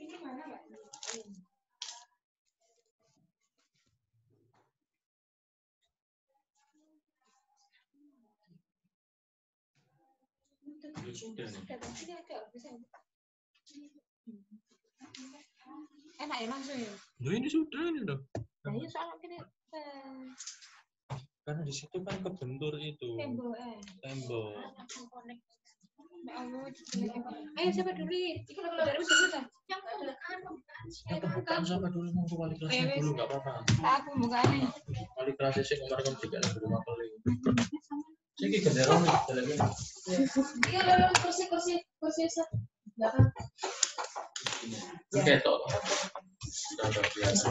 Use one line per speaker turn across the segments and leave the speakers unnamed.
Ini mana, Mbak? Enak ya langsung ya?
Loh, ini sudah ini loh.
Nah, ini soalnya gini,
Karena di situ kan kebentur itu.
tembok. Ayo siapa dulu? Itu dari usaha.
Yang pembukaan siapa dulu? Mau wali kelasnya dulu nggak apa-apa.
Aku bukannya.
Wali kelasnya sih kemarin kan 3 di rumah kali. Saya ki genderong nih, jalan ini.
Iya, lalu kursi belakang.
Oke, toh. Sudah biasa.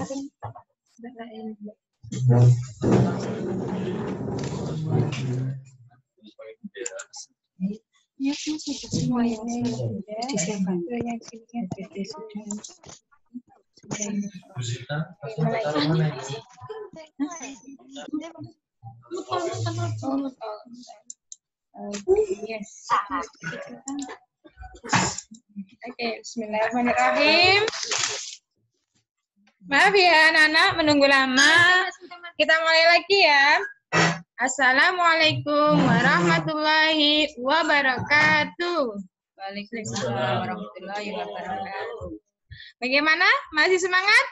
Ya, semua yang sudah disiapkan. Yang
Bu Zita, taruh mana ini?
Yes. Oke, bismillahirrahmanirrahim. Maaf ya anak-anak menunggu lama. Kita mulai lagi ya. Assalamualaikum warahmatullahi wabarakatuh. Waalaikumsalam warahmatullahi wabarakatuh. Bagaimana? Masih semangat?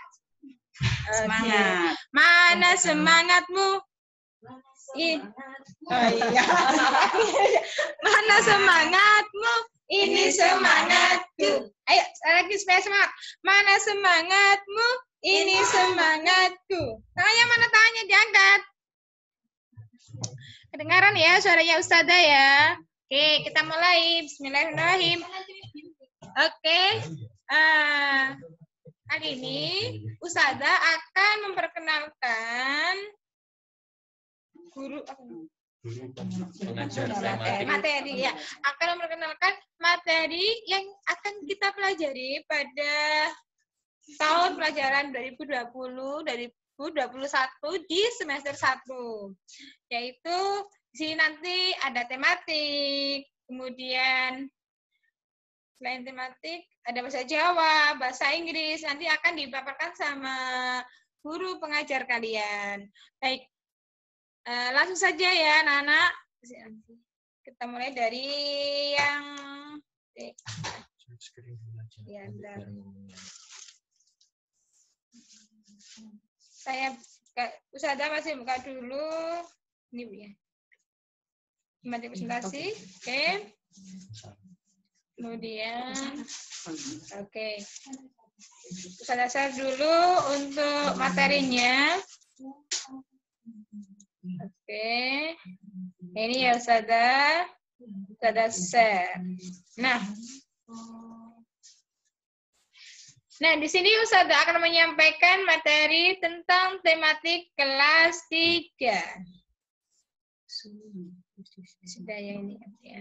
Semangat.
Mana semangatmu? Oh iya. Mana semangatmu? Ini semangatku. Ayo, lagi supaya semangat. Mana semangatmu? Ini semangatku. Tanya mana tanya diangkat. Kedengaran ya suaranya Ustazah ya. Oke, kita mulai. Bismillahirrahmanirrahim. Oke. Kali ini Ustazah akan memperkenalkan guru
Pengajar
materi ya. Akan memperkenalkan materi yang akan kita pelajari pada tahun pelajaran 2020 2021 di semester 1. Yaitu di sini nanti ada tematik, kemudian selain tematik ada bahasa Jawa, bahasa Inggris, nanti akan dipaparkan sama guru pengajar kalian. Baik, langsung saja ya anak-anak. Kita mulai dari yang ya, saya Ustazah masih buka dulu. Ini Bu ya. Materi presentasi. Oke. Kemudian oke. Ustazah share dulu untuk materinya. Oke. Ini ya Ustazah share. Nah, di sini Ustazah akan menyampaikan materi tentang tematik kelas 3. Sudah ya ini ya.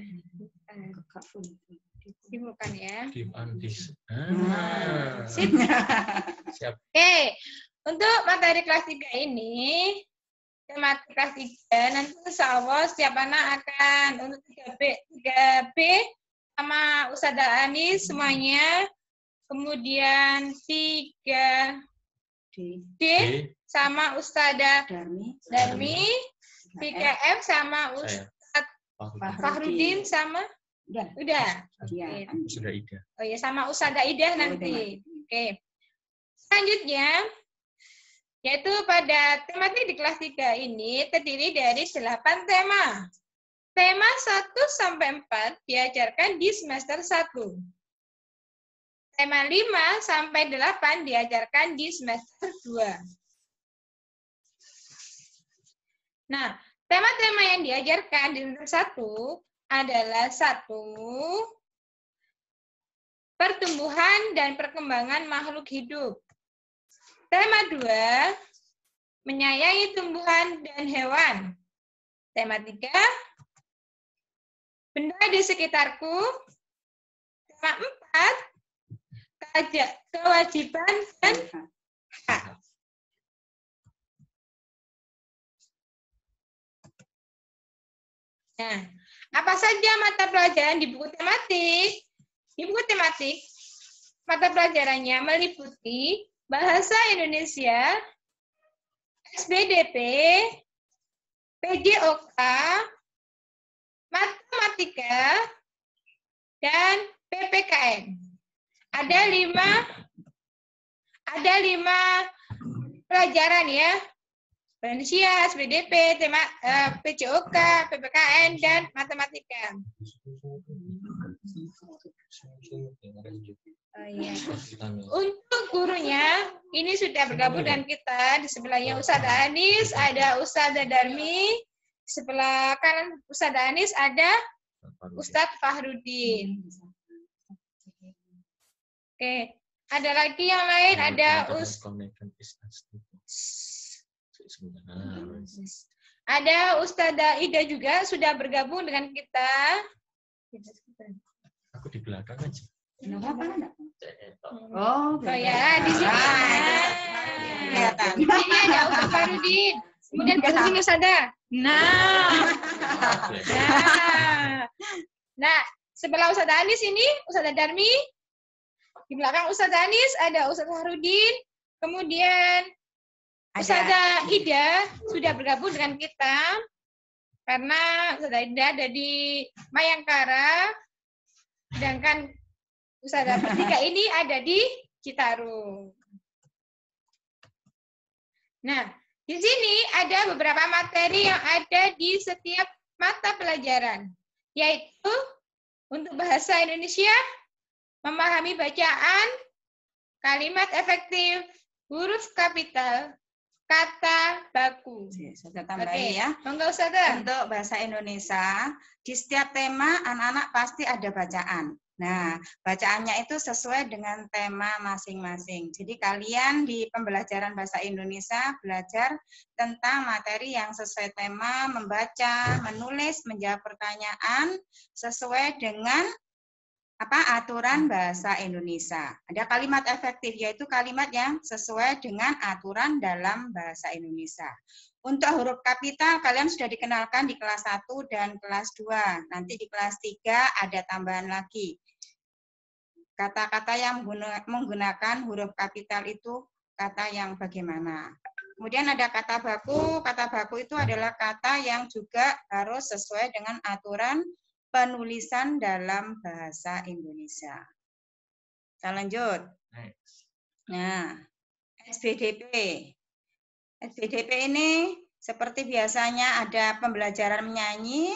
Bukan ya.
Siap.
Oke. Untuk materi kelas 3 ini, tematik kelas 3 nanti insya Allah setiap anak akan untuk 3B sama Ustazah Ani semuanya. Kemudian 3D sama Ustazah Darmi, 3F sama Ustadz Fahrudin sama udah.
Iya.
Sudah Ida.
Oh ya, sama Ustazah Ida nanti. Oke. Selanjutnya yaitu pada tematik di kelas 3 ini terdiri dari 8 tema. Tema 1 sampai 4 diajarkan di semester 1. Tema 5 sampai 8 diajarkan di semester 2. Nah, tema-tema yang diajarkan di semester 1 adalah 1. Pertumbuhan dan perkembangan makhluk hidup. Tema 2. Menyayangi tumbuhan dan hewan. Tema 3. Benda di sekitarku. Tema 4. Kewajiban dan hak. Nah, apa saja mata pelajaran di buku tematik? Di buku tematik, mata pelajarannya meliputi Bahasa Indonesia, SBDP, PJOK, Matematika, dan PPKN. Ada lima pelajaran ya. Indonesia, SBDP, PJOK, PPKN, dan Matematika. Untuk gurunya, ini sudah bergabung dengan kita. Di sebelahnya Ustadzah Anis, ada Ustadzah Darmi. Di sebelah kanan Ustadzah Anis ada Ustadz Fahrudin. Oke, ada lagi yang lain, ada Ustadzah Ida juga sudah bergabung dengan kita.
Aku di belakang aja.
Oh
ya, di sini. Di sini ada Ustadz Fahrudin. Kemudian ke sini Ustadzah. Nah, sebelah Ustadzah Anis ini Ustadzah Darmi. Di belakang Ustadzah Anis ada Ustadz Fahrudin. Kemudian Ustadzah Ida sudah bergabung dengan kita karena Ustadzah Ida ada di Mayangkara, sedangkan Ustadzah bertiga ini ada di Citarum. Nah, di sini ada beberapa materi yang ada di setiap mata pelajaran, yaitu untuk bahasa Indonesia, memahami bacaan, kalimat efektif, huruf kapital, kata baku.
Saya tambahin ya.
Monggo Ustadzah.
Untuk bahasa Indonesia, di setiap tema anak-anak pasti ada bacaan. Nah, bacaannya itu sesuai dengan tema masing-masing. Jadi kalian di pembelajaran bahasa Indonesia belajar tentang materi yang sesuai tema, membaca, menulis, menjawab pertanyaan sesuai dengan aturan bahasa Indonesia. Ada kalimat efektif, yaitu kalimat yang sesuai dengan aturan dalam bahasa Indonesia. Untuk huruf kapital, kalian sudah dikenalkan di kelas 1 dan kelas 2. Nanti di kelas 3 ada tambahan lagi. Kata-kata yang menggunakan huruf kapital itu kata yang bagaimana. Kemudian ada kata baku. Kata baku itu adalah kata yang juga harus sesuai dengan aturan penulisan dalam bahasa Indonesia. Kita lanjut. Nah, SBDP. SBDP ini seperti biasanya ada pembelajaran menyanyi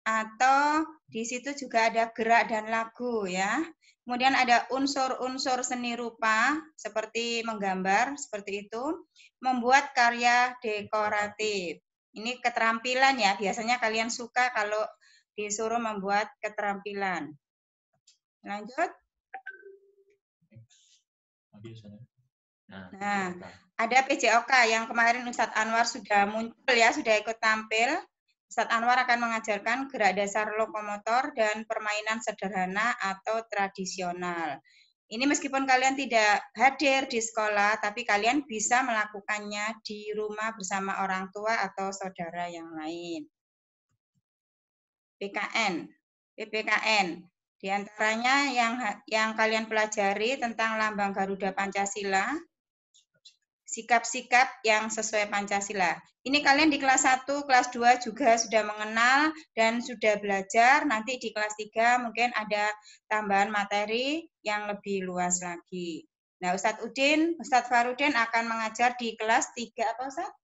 atau di situ juga ada gerak dan lagu ya. Kemudian ada unsur-unsur seni rupa seperti menggambar seperti itu, membuat karya dekoratif. Ini keterampilan ya, biasanya kalian suka kalau disuruh membuat keterampilan. Lanjut. Nah, ada PJOK yang kemarin Ustadz Anwar sudah muncul ya, sudah ikut tampil. Ustadz Anwar akan mengajarkan gerak dasar lokomotor dan permainan sederhana atau tradisional. Ini meskipun kalian tidak hadir di sekolah, tapi kalian bisa melakukannya di rumah bersama orang tua atau saudara yang lain. PPKN. Di antaranya yang kalian pelajari tentang lambang Garuda Pancasila, sikap-sikap yang sesuai Pancasila. Ini kalian di kelas 1, kelas 2 juga sudah mengenal dan sudah belajar. Nanti di kelas 3 mungkin ada tambahan materi yang lebih luas lagi. Nah, Ustadz Fahrudin akan mengajar di kelas 3 apa Ustadz?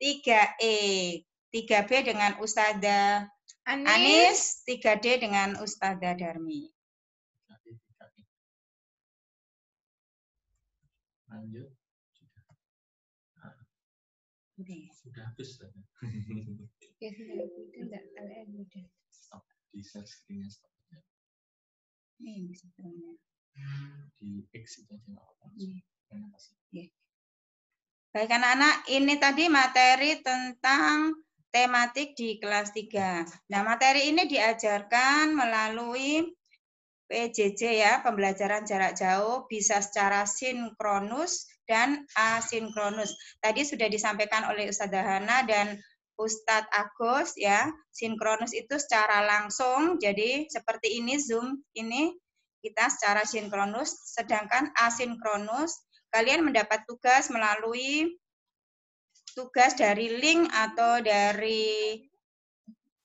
3E. 3B dengan Ustadzah Anis, 3D dengan Ustadzah Darmi.
Lanjut. Sudah habis. Bisa screen-nya stop.
Ini sebenarnya.
Di X itu aja apa?
Baik anak-anak, ini tadi materi tentang tematik di kelas 3. Nah, materi ini diajarkan melalui PJJ ya, pembelajaran jarak jauh, bisa secara sinkronus dan asinkronus. Tadi sudah disampaikan oleh Ustadzah Hana dan Ustadz Agus ya. Sinkronus itu secara langsung, jadi seperti ini Zoom ini kita secara sinkronus, sedangkan asinkronus kalian mendapat tugas melalui tugas dari link atau dari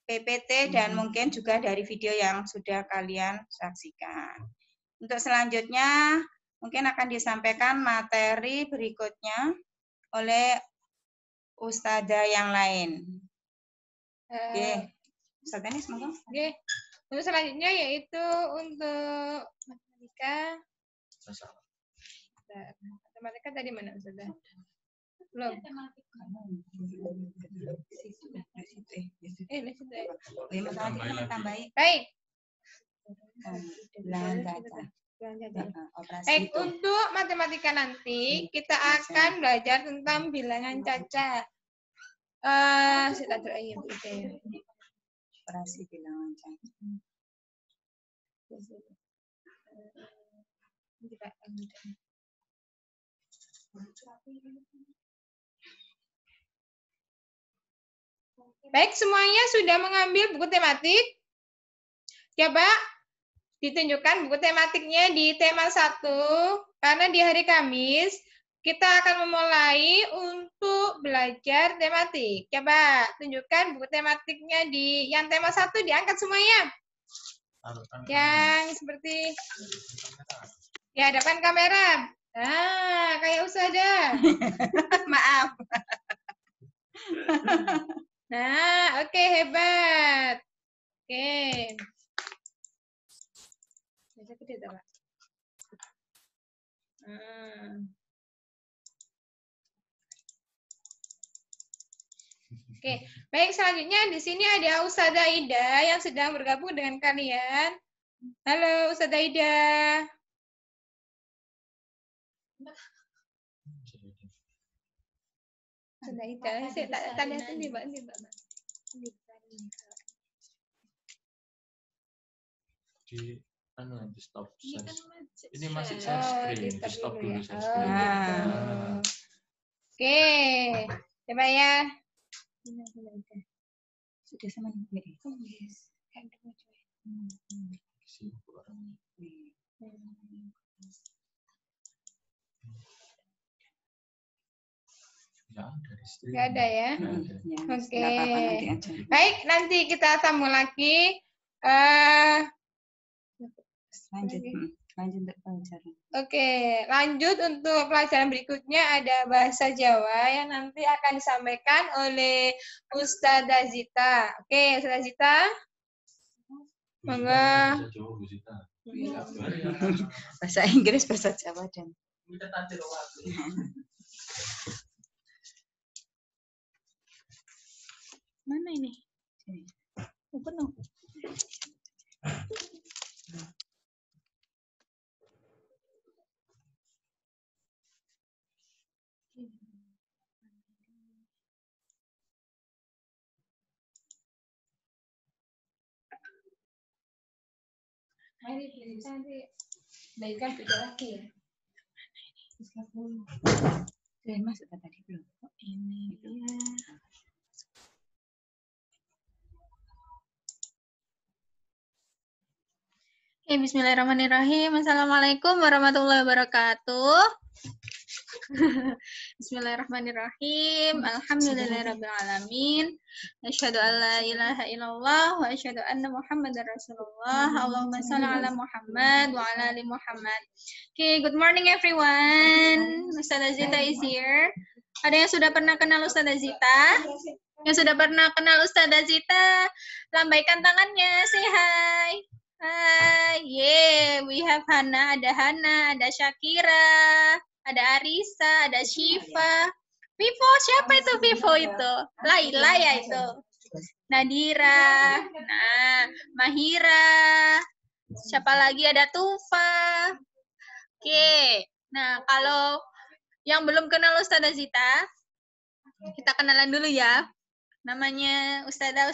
PPT dan mungkin juga dari video yang sudah kalian saksikan. Untuk selanjutnya mungkin akan disampaikan materi berikutnya oleh Ustadzah yang lain. Oke, Ustadzah ini semoga.
Oke. Untuk selanjutnya yaitu untuk matematika. Matematika tadi mana Ustadzah? Belum.
Tambahin.
Baik.
Operasi itu.
Untuk matematika nanti kita akan belajar tentang bilangan cacat.
Operasi bilangan cacat.
Baik, semuanya sudah mengambil buku tematik? Coba ditunjukkan buku tematiknya di tema 1, karena di hari Kamis kita akan memulai untuk belajar tematik. Coba tunjukkan buku tematiknya di yang tema 1, diangkat semuanya. Yang seperti di hadapan kamera. Nah, kayak Ustadzah.
Maaf.
Nah, oke, hebat. Oke. Bisa gede tak, Pak? Oke, baik, selanjutnya di sini ada Ustadzah Ida yang sedang bergabung dengan kalian. Halo, Ustadzah Ida. Ustadzah Ida, saya tak lihat ini, Mbak.
Di stop.
Ini kan
Ini masih share screen. Di stop dulu share screen.
Nah. Oke, coba ya.
Sudah sama nih.
Nggak ada ya? Oke.
Nanti
Baik, nanti kita sambung lagi.
Lanjut untuk pelajaran.
Oke, lanjut untuk pelajaran berikutnya ada bahasa Jawa yang nanti akan disampaikan oleh Ustadzah Zita. Oke, Ustadzah Zita. Monggo.
Bahasa Inggris, bahasa Jawa dan
mana ini? Penuh. Mari nanti baikkan beda lagi ya.
sudah masuk tadi belum?
Oh, ini dia. Oke, bismillahirrahmanirrahim. Assalamualaikum warahmatullahi wabarakatuh. Bismillahirrahmanirrahim. Alhamdulillahirabbil alamin. Asyhadu an la ilaha illallah wa asyhadu anna Muhammadar Rasulullah. Allahumma shalli ala Muhammad wa ala ali Muhammad. Okay, good morning everyone. Ustadzah Zita is here. Ada yang sudah pernah kenal Ustadzah Zita? Yang sudah pernah kenal Ustadzah Zita, lambaikan tangannya. Say hi. Hai, yeah, we have Hana, ada Syakira, ada Arisa, ada Shiva. Vivo, siapa itu Vivo itu? Laila ya itu. Nadira, nah, Mahira. Siapa lagi? Ada Tufa. Oke, nah kalau yang belum kenal Ustadzah Zita, kita kenalan dulu ya. Namanya Ustadzah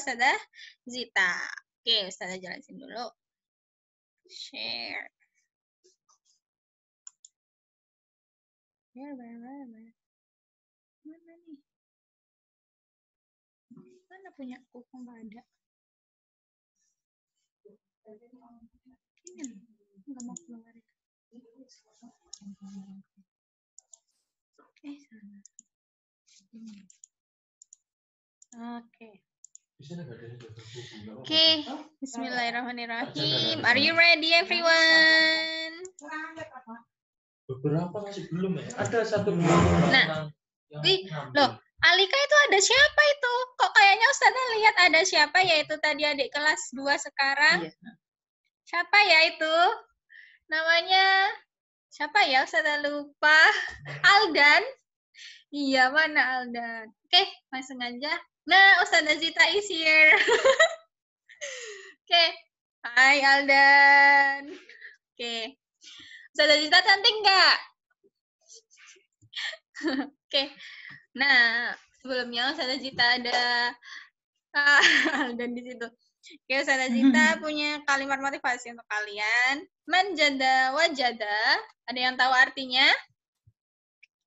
Zita. Oke, Ustadzah jelasin dulu. Share. Mana nih? Mana punya aku? Kok nggak ada? Ini loh, nggak mau keluar. Oke, sana. Oke. Oke, Bismillahirrahmanirrahim. Are you ready, everyone?
Beberapa masih belum ya. Ada satu dua
Nah,
yang
wih,
ngambil.
loh, Alika itu ada siapa itu? Kok kayaknya Ustazah lihat ada siapa ya itu tadi adik kelas 2 sekarang? Siapa ya itu? Namanya siapa ya? Ustazah lupa. Aldan? Iya, mana Aldan? Oke, langsung aja. Nah, Ustazah Zita is here. Oke. Hai Aldan. Oke. Ustazah Zita cantik nggak? Oke. Nah, sebelumnya Ustazah Zita ada Aldan di situ. Oke, Ustazah Zita punya kalimat motivasi untuk kalian. Man jada wajada. Ada yang tahu artinya?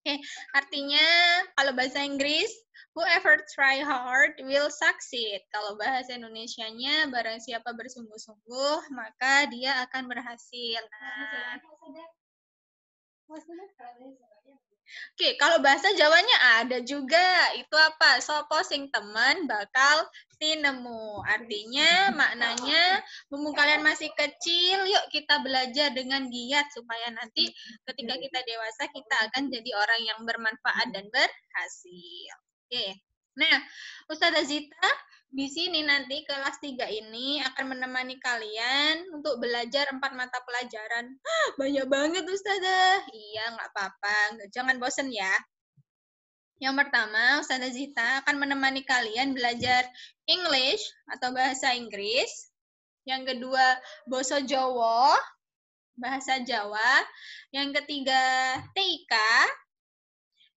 Oke, artinya kalau bahasa Inggris, whoever try hard will succeed. Kalau bahasa Indonesianya, barang siapa bersungguh-sungguh, maka dia akan berhasil. Nah, oke, kalau bahasa Jawanya ada juga. Itu apa? Sopo sing temen bakal tinemu. Artinya, maknanya, mumpung kalian masih kecil, yuk kita belajar dengan giat supaya nanti ketika kita dewasa, kita akan jadi orang yang bermanfaat dan berhasil. Oke. Nah, Ustazah Zita di sini nanti kelas 3 ini akan menemani kalian untuk belajar 4 mata pelajaran. Banyak banget Ustazah. Iya, nggak apa-apa. Jangan bosen ya. Yang pertama, Ustazah Zita akan menemani kalian belajar English atau bahasa Inggris. Yang kedua, Basa Jawa, bahasa Jawa. Yang ketiga, TIK.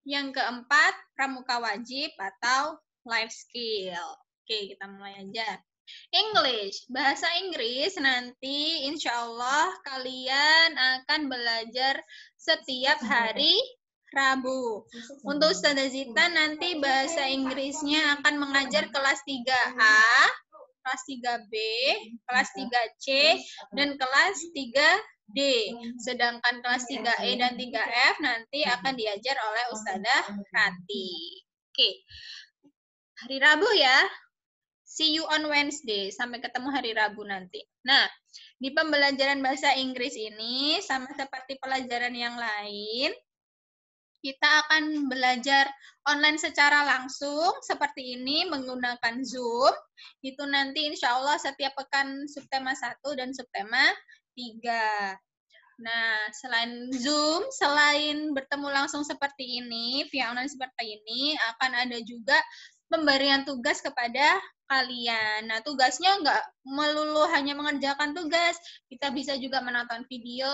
Yang keempat, Pramuka Wajib atau Life Skill. Oke, kita mulai aja. English, bahasa Inggris nanti insya Allah kalian akan belajar setiap hari Rabu. Untuk Ustazah Zita nanti bahasa Inggrisnya akan mengajar kelas 3A, kelas 3B, kelas 3C, dan kelas 3D. Sedangkan kelas 3E dan 3F nanti akan diajar oleh Ustazah Rati. Oke, hari Rabu ya. See you on Wednesday. Sampai ketemu hari Rabu nanti. Nah, di pembelajaran bahasa Inggris ini, sama seperti pelajaran yang lain, kita akan belajar online secara langsung, seperti ini, menggunakan Zoom. Itu nanti insya Allah setiap pekan subtema 1 dan subtema 3. Nah, selain Zoom, selain bertemu langsung seperti ini, via online seperti ini, akan ada juga pemberian tugas kepada kalian. Nah, tugasnya nggak melulu hanya mengerjakan tugas. Kita bisa juga menonton video,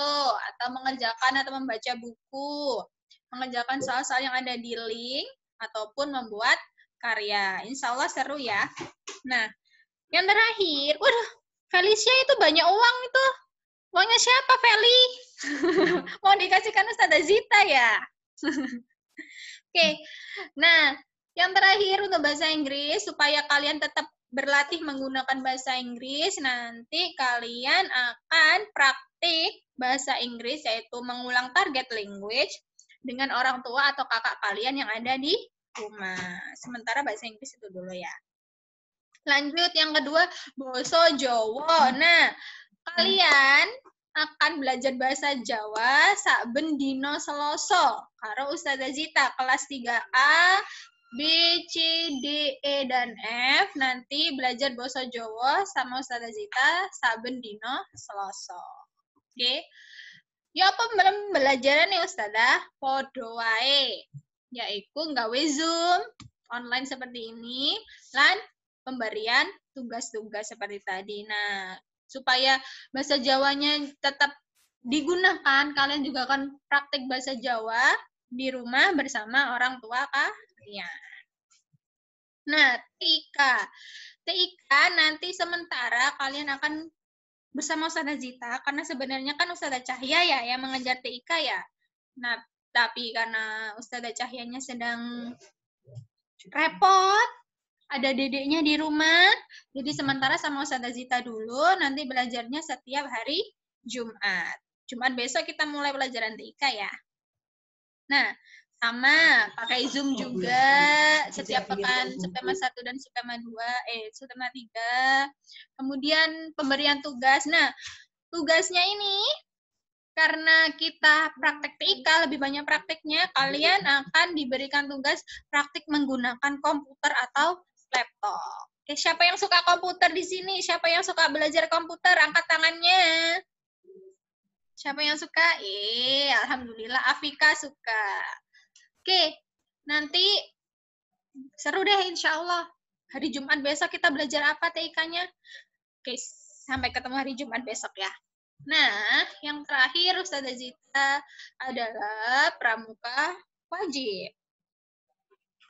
atau mengerjakan atau membaca buku, mengerjakan soal-soal yang ada di link, ataupun membuat karya. Insya Allah seru ya. Nah, yang terakhir, waduh, Felicia itu banyak uang itu. Uangnya siapa, Feli? Mau dikasihkan Ustazah Zita ya? Oke, nah, yang terakhir untuk bahasa Inggris, supaya kalian tetap berlatih menggunakan bahasa Inggris, nanti kalian akan praktik bahasa Inggris, yaitu mengulang target language dengan orang tua atau kakak kalian yang ada di rumah. Sementara bahasa Inggris itu dulu ya. Lanjut, yang kedua, Basa Jawa. Nah, kalian akan belajar bahasa Jawa saben dino Selasa karo Ustazah Zita kelas 3A, B, C, D, E, dan F. Nanti belajar bahasa Jawa sama Ustazah Zita saben dino Selasa. Oke. Ya apa pembelajaran nih Ustazah? Podo wae. Yaitu nggawe Zoom online seperti ini lan pemberian tugas-tugas seperti tadi. Nah, supaya bahasa Jawanya tetap digunakan, kalian juga akan praktik bahasa Jawa di rumah bersama orang tua kalian. Nah, TIK nanti sementara kalian akan bersama Ustazah Zita, karena sebenarnya kan Ustazah Cahya ya yang mengajar TIK ya. Nah, tapi karena Ustazah Cahyanya sedang repot,
ada dedeknya di rumah. Jadi sementara sama Ustazah Zita dulu, nanti belajarnya setiap hari Jumat. Jumat besok kita mulai pelajaran TIK ya. Nah, sama pakai Zoom juga setiap pekan, subtema 1 dan subtema 2, subtema 3. Kemudian pemberian tugas. Nah, tugasnya ini karena kita praktek TIK, lebih banyak prakteknya, kalian akan diberikan tugas praktik menggunakan komputer atau laptop. Oke, siapa yang suka komputer di sini? Siapa yang suka belajar komputer? Angkat tangannya. Siapa yang suka? Alhamdulillah, Afika suka. Oke, nanti seru deh insya Allah. Hari Jumat besok kita belajar apa TIK-nya? Oke, sampai ketemu hari Jumat besok ya. Nah, yang terakhir Ustazah Zita adalah pramuka wajib.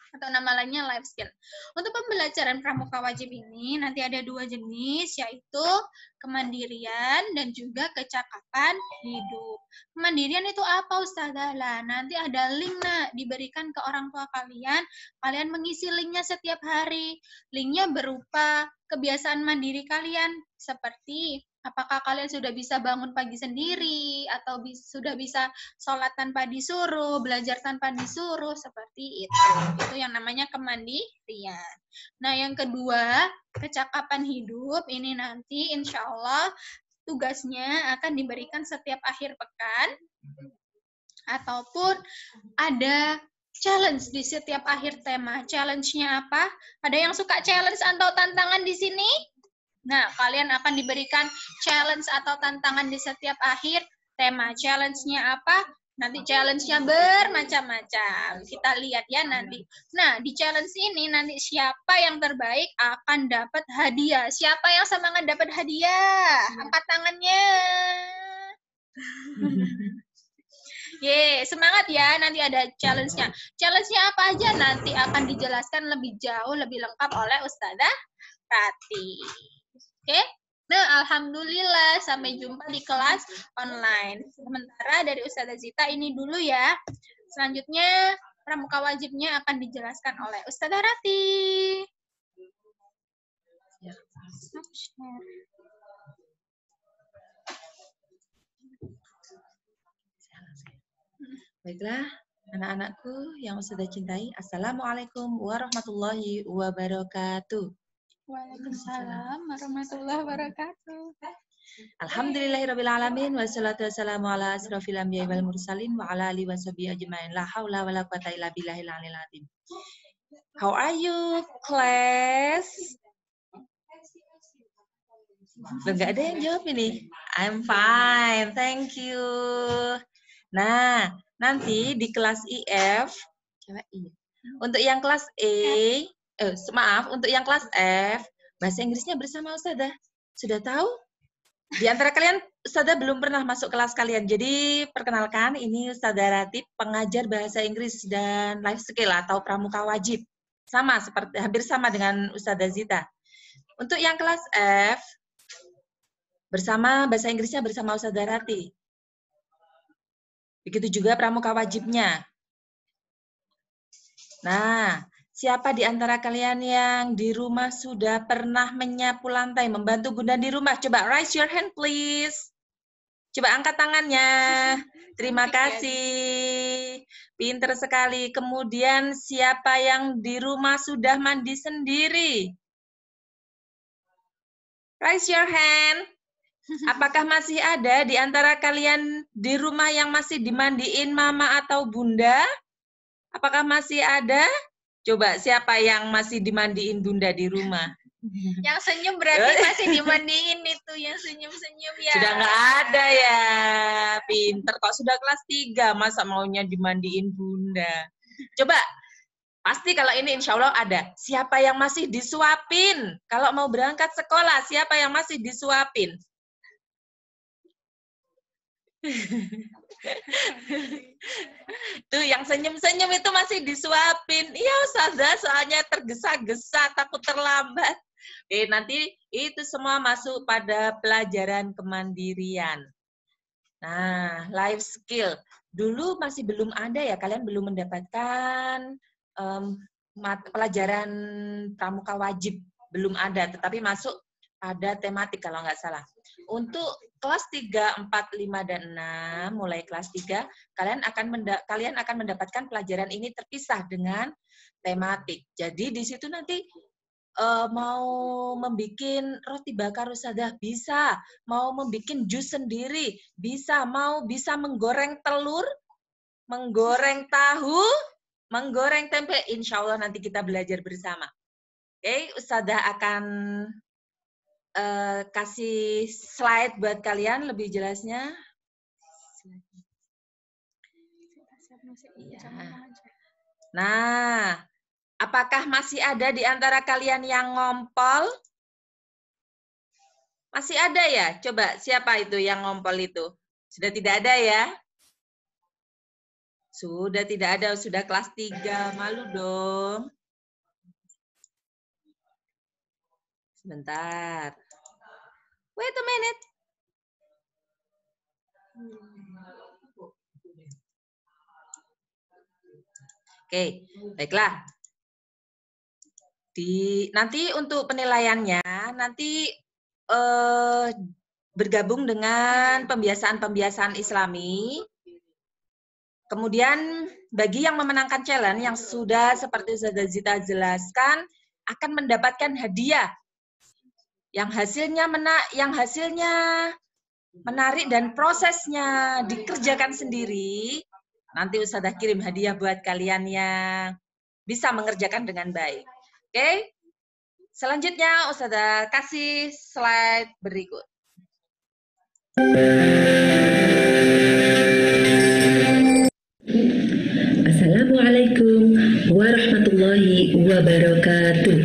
Atau nama lainnya life skill. Untuk pembelajaran pramuka wajib ini nanti ada 2 jenis, yaitu kemandirian dan juga kecakapan hidup. Kemandirian itu apa Ustazah? Lah, nanti ada link diberikan ke orang tua kalian. Kalian mengisi linknya setiap hari. Linknya berupa kebiasaan mandiri kalian, seperti apakah kalian sudah bisa bangun pagi sendiri, atau sudah bisa sholat tanpa disuruh, belajar tanpa disuruh, seperti itu. Itu yang namanya kemandirian. Nah, yang kedua, kecakapan hidup. Ini nanti insya Allah tugasnya akan diberikan setiap akhir pekan, ataupun ada challenge di setiap akhir tema. Challenge-nya apa? Ada yang suka challenge atau tantangan di sini? Nah, kalian akan diberikan challenge atau tantangan di setiap akhir tema. Challenge-nya apa? Nanti challenge-nya bermacam-macam. Kita lihat ya nanti. Nah, di challenge ini nanti siapa yang terbaik akan dapat hadiah. Siapa yang semangat dapat hadiah? Angkat tangannya. Semangat ya, nanti ada challenge-nya. Challenge-nya apa aja nanti akan dijelaskan lebih jauh, lebih lengkap oleh Ustazah Rati. Oke? Nah, alhamdulillah sampai jumpa di kelas online. Sementara dari Ustazah Zita ini dulu ya. Selanjutnya pramuka wajibnya akan dijelaskan oleh Ustazah Rati.
Baiklah, anak-anakku yang Ustazah cintai, Assalamualaikum warahmatullahi wabarakatuh.
Waalaikumsalam warahmatullahi wabarakatuh.
Alhamdulillahirrabbilalamin, wassalatu wassalamu ala asrafil anbiya'i wal mursalin wa ala alihi washabihi ajma'in. La haula wala quwata illa billahil aliyil azim. How are you, class? Enggak ada yang jawab ini. I'm fine, thank you. Nah, nanti di kelas IF, untuk yang kelas E, untuk yang kelas F, bahasa Inggrisnya bersama Ustazah. Sudah tahu? Di antara kalian, Ustazah belum pernah masuk kelas kalian. Jadi, perkenalkan, ini Ustazah Ratib, pengajar bahasa Inggris dan life skill atau pramuka wajib. Sama, hampir sama dengan Ustazah Zita. Untuk yang kelas F, bersama bahasa Inggrisnya bersama Ustazah Rati. Begitu juga pramuka wajibnya. Nah, siapa di antara kalian yang di rumah sudah pernah menyapu lantai, membantu Bunda di rumah? Coba raise your hand, please. Coba angkat tangannya. Terima kasih. Pinter sekali. Kemudian siapa yang di rumah sudah mandi sendiri? Raise your hand. Apakah masih ada di antara kalian di rumah yang masih dimandiin Mama atau Bunda? Apakah masih ada? Coba siapa yang masih dimandiin Bunda di rumah?
Yang senyum berarti masih dimandiin itu, yang senyum-senyum ya.
Sudah nggak ada ya. Pinter kok, sudah kelas 3, masa maunya dimandiin Bunda. Coba, pasti kalau ini insya Allah ada. Siapa yang masih disuapin? Kalau mau berangkat sekolah, siapa yang masih disuapin? Tuh yang senyum-senyum itu masih disuapin. Iya Ustazah, soalnya tergesa-gesa, takut terlambat. Nanti itu semua masuk pada pelajaran kemandirian. Nah, life skill. Dulu masih belum ada ya, kalian belum mendapatkan pelajaran pramuka wajib belum ada, tetapi masuk pada tematik kalau nggak salah. Untuk kelas 3, 4, 5, dan 6, mulai kelas 3, kalian akan mendapatkan pelajaran ini terpisah dengan tematik. Jadi di situ nanti mau membuat roti bakar Ustazah bisa, mau membuat jus sendiri bisa, mau bisa menggoreng telur, menggoreng tahu, menggoreng tempe, insya Allah nanti kita belajar bersama. Oke, Ustazah akan kasih slide buat kalian lebih jelasnya. Ya. Nah, apakah masih ada di antara kalian yang ngompol? Masih ada ya? Coba siapa itu yang ngompol itu? Sudah tidak ada ya? Sudah tidak ada, sudah kelas 3. Malu dong. Sebentar. Wait a minute. Oke, baiklah. Nanti untuk penilaiannya, nanti bergabung dengan pembiasaan-pembiasaan Islami. Kemudian bagi yang memenangkan challenge yang sudah seperti Ustazah Zita jelaskan akan mendapatkan hadiah yang hasilnya menarik dan prosesnya dikerjakan sendiri. Nanti Ustazah kirim hadiah buat kalian yang bisa mengerjakan dengan baik. Oke? Selanjutnya Ustazah kasih slide berikut.
Assalamualaikum warahmatullahi wabarakatuh.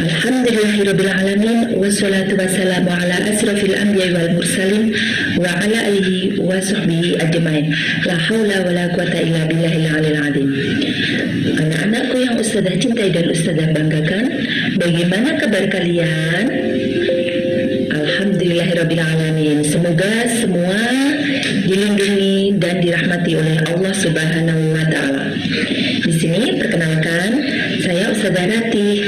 Alhamdulillahirabbil alamin wassalatu wassalamu ala asrofil anbiya'i wal mursalin wa ala alihi wa sahbihi ajmain. La haula wala quwata illa billahil aliyil azim. Anak-anakku yang Ustazah cintai dan Ustazah banggakan, bagaimana kabar kalian? Alhamdulillahirabbil alamin. Semoga semua dilindungi dan dirahmati oleh Allah Subhanahu wa taala. Di sini perkenalkan, saya Ustazah Ratih,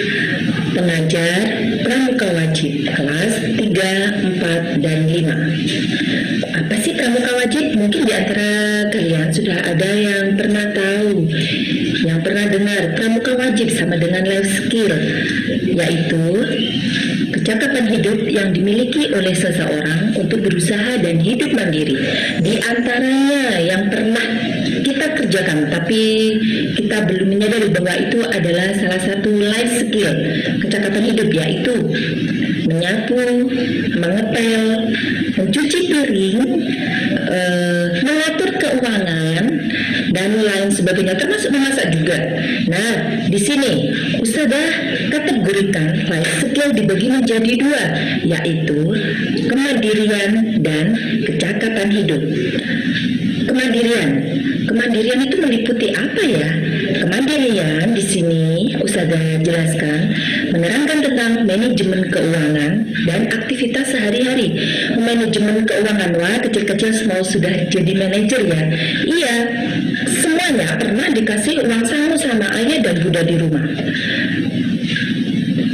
pengajar pramuka wajib kelas 3, 4, dan 5. Apa sih pramuka wajib? Mungkin di antara kalian sudah ada yang pernah tahu, yang pernah dengar pramuka wajib sama dengan life skill, yaitu kecakapan hidup yang dimiliki oleh seseorang untuk berusaha dan hidup mandiri. Di antaranya yang pernah kita kerjakan, tapi kita belum menyadari bahwa itu adalah salah satu life skill, kecakapan hidup, yaitu menyapu, mengepel, mencuci piring, mengatur keuangan, dan lain sebagainya, termasuk memasak juga. Nah, di sini Ustazah kategorikan life skill dibagi menjadi 2, yaitu kemandirian dan kecakapan hidup. Kemandirian itu meliputi apa ya? Kemandirian di sini Ustazah jelaskan menerangkan tentang manajemen keuangan dan aktivitas sehari-hari. Manajemen keuangan, wah kecil-kecil semua sudah jadi manajer ya. Iya, semuanya pernah dikasih uang saku sama ayah dan bunda di rumah.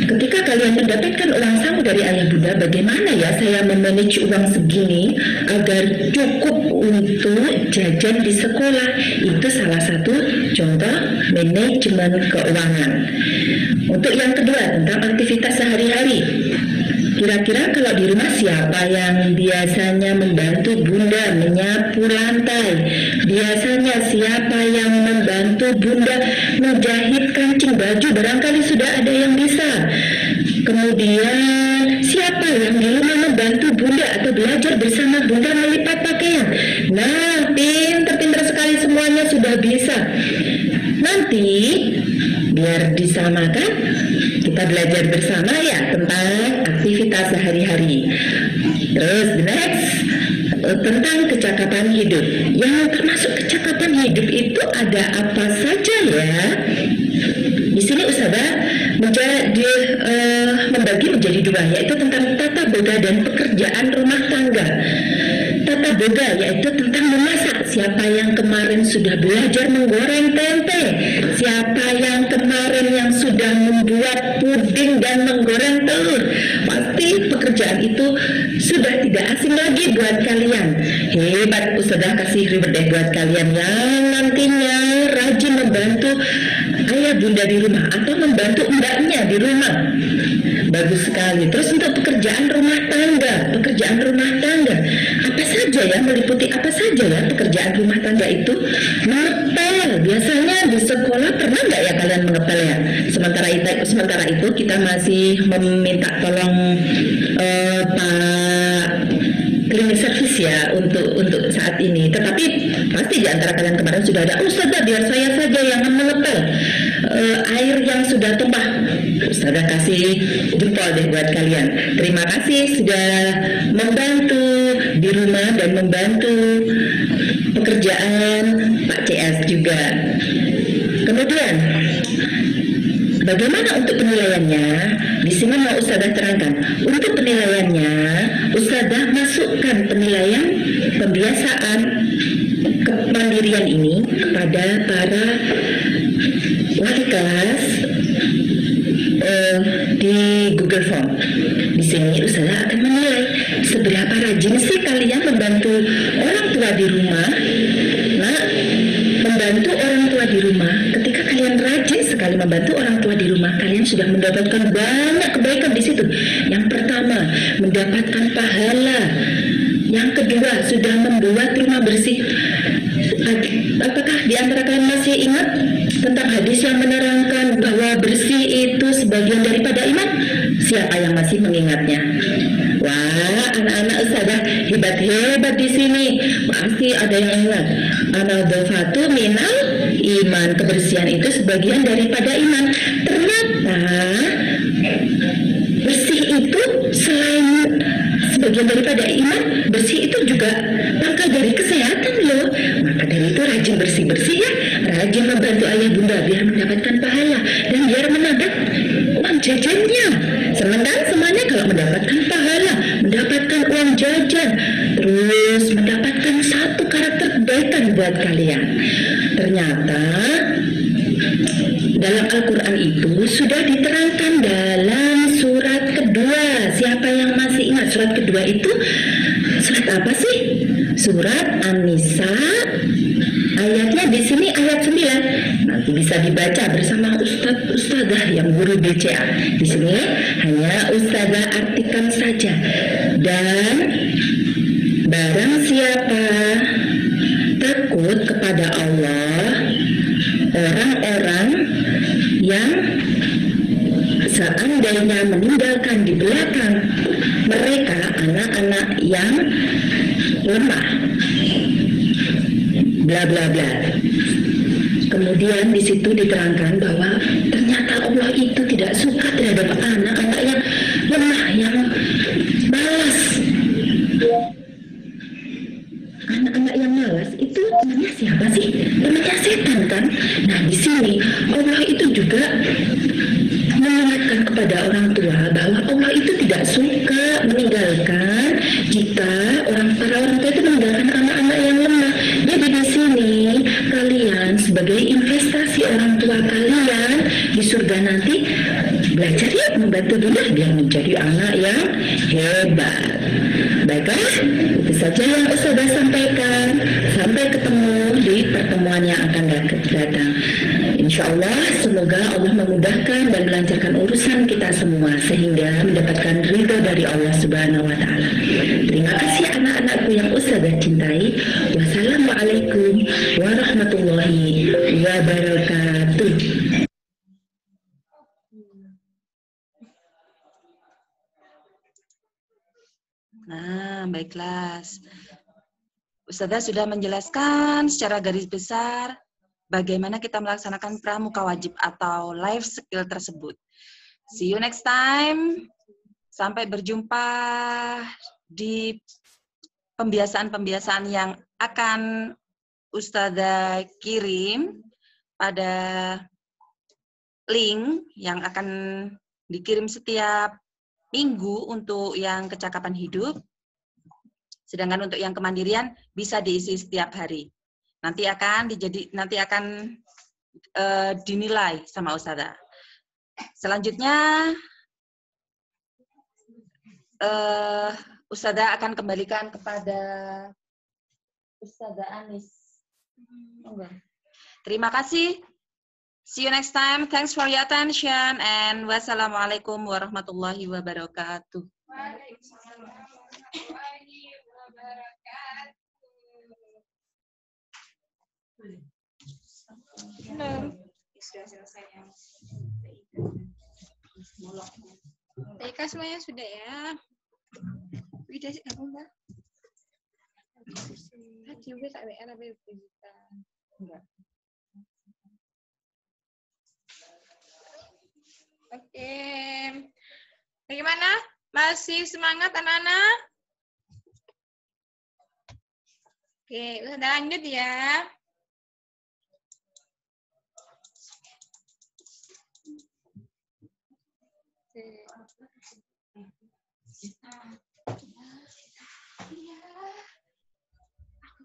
Ketika kalian mendapatkan uang saku dari ayah bunda, bagaimana ya saya memanage uang segini agar cukup untuk jajan di sekolah? Itu salah satu contoh manajemen keuangan. Untuk yang kedua, tentang aktivitas sehari-hari. Kira-kira kalau di rumah siapa yang biasanya membantu bunda menyapu lantai? Biasanya siapa yang membantu bunda menjahit kancing baju? Barangkali sudah ada yang bisa. Kemudian siapa yang di rumah membantu bunda atau belajar bersama bunda melipat pakaian? Nah, pintar-pintar sekali semuanya sudah bisa. Nanti biar disamakan, kita belajar bersama ya tentang aktivitas sehari-hari. Terus the next, tentang kecakapan hidup. Yang termasuk kecakapan hidup itu ada apa saja ya? Di sini Ustazah membagi menjadi 2, yaitu tentang tata boga dan pekerjaan rumah tangga. Tata boga yaitu tentang memasak siapa yang kemarin sudah belajar menggoreng tempe? Siapa yang kemarin yang sudah membuat puding dan menggoreng telur? Pasti pekerjaan itu sudah tidak asing lagi buat kalian. Hebat, Ustazah kasih reward deh buat kalian yang nantinya rajin membantu ayah bunda di rumah atau membantu mbaknya di rumah. Bagus sekali. Terus untuk pekerjaan rumah tangga, apa saja ya, meliputi apa saja ya pekerjaan rumah tangga itu? Ngepel. Biasanya di sekolah pernah nggak ya kalian mengepel ya? Sementara itu kita masih meminta tolong Pak cleaning service ya untuk saat ini. Tetapi pasti di antara kalian kemarin sudah ada, Ustazah biar saya saja yang mengepel air yang sudah tumpah. Ustazah kasih jempol deh buat kalian. Terima kasih sudah membantu di rumah dan membantu pekerjaan Pak CS juga. Kemudian bagaimana untuk penilaiannya? Di sini mau Ustazah terangkan. Untuk penilaiannya, Ustazah masukkan penilaian pembiasaan kemandirian ini kepada para wali kelas di Google Form. Di sini Ustazah akan menilai seberapa rajin sih kalian membantu orang tua di rumah. Nah, membantu orang tua di rumah, ketika kalian rajin sekali membantu orang tua di rumah, kalian sudah mendapatkan banyak kebaikan di situ. Yang pertama, mendapatkan pahala. Yang kedua, sudah membuat rumah bersih. Apakah di antara kalian masih ingat tentang hadis yang menerangkan bahwa bersih itu sebagian daripada iman? Siapa yang masih mengingatnya? Wah, anak-anak Ustazah hebat-hebat di sini. Pasti ada yang ingat. An-nadhafatu minal iman. Kebersihan itu sebagian daripada iman. Ternyata bersih itu selain sebagian daripada iman, bersih itu juga pangkal dari kesehatan loh. Maka dari itu rajin bersih-bersih ya. Rajin membantu ayah bunda biar mendapatkan pahala dan biar menambah uang jajannya. Senang kan semuanya kalau mendapatkan pahala, mendapatkan uang jajan, terus mendapatkan satu karakter kebaikan buat kalian. Ternyata dalam Al-Quran itu sudah diterangkan dalam surat kedua. Siapa yang masih ingat surat kedua itu? Surat apa sih? Surat An-Nisa. Ayatnya di sini ayat 9. Nanti bisa dibaca bersama Ustazah yang guru BCA. Di sini hanya Ustazah artikan saja. Dan barang siapa takut kepada Allah, orang-orang yang seandainya meninggalkan di belakang mereka anak-anak yang lemah, bla bla bla. Kemudian di situ diterangkan bahwa ternyata Allah itu tidak suka terhadap anak-anak yang lemah, yang malas. Anak-anak yang malas itu namanya siapa sih? Namanya setan kan? Nah di sini Allah itu juga mengingatkan kepada orang tua bahwa Allah itu tidak suka meninggalkan jika para orang tua itu meninggalkan anak-anak yang lemah. Jadi di sini kalian sebagai investasi orang tua kalian di surga nanti belajar ya membantu bunda biar menjadi anak yang hebat. Baiklah, itu saja yang Ustazah sampaikan. Sampai ketemu di pertemuan yang akan datang. Insya Allah, semoga Allah memudahkan dan melancarkan urusan kita semua sehingga mendapatkan ridho dari Allah Subhanahu wa Ta'ala. Terima kasih anak-anakku yang Ustazah cintai. Wassalamualaikum warahmatullahi wabarakatuh.
Nah, baiklah. Ustazah sudah menjelaskan secara garis besar bagaimana kita melaksanakan pramuka wajib atau life skill tersebut. See you next time. Sampai berjumpa di pembiasaan-pembiasaan yang akan Ustazah kirim pada link yang akan dikirim setiap minggu untuk yang kecakapan hidup. Sedangkan untuk yang kemandirian bisa diisi setiap hari. Nanti akan dinilai sama Ustazah. Selanjutnya Ustazah akan kembalikan kepada Ustazah Anis. Terima kasih. See you next time. Thanks for your attention and wassalamualaikum warahmatullahi wabarakatuh.
Waalaikumsalam warahmatullahi wabarakatuh.
Sudah selesai yang
TK semuanya sudah ya.
Udah sih kamu Mbak. Tadi udah tak WA tapi kita.
Enggak.
Oke. Bagaimana? Masih semangat anak-anak? Oke, udah lanjut ya.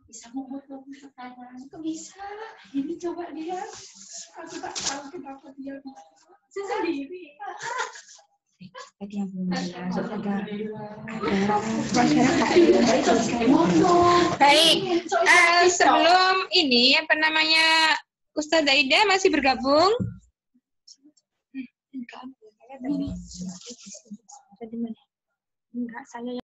Bisa ngomong sekarang, kok bisa? Ini coba dia, aku tak tahu kenapa dia bisa sendiri.
tadi yang belum masuk ada
Baik, sebelum ini apa namanya Ustazah Ida masih bergabung?
Enggak, saya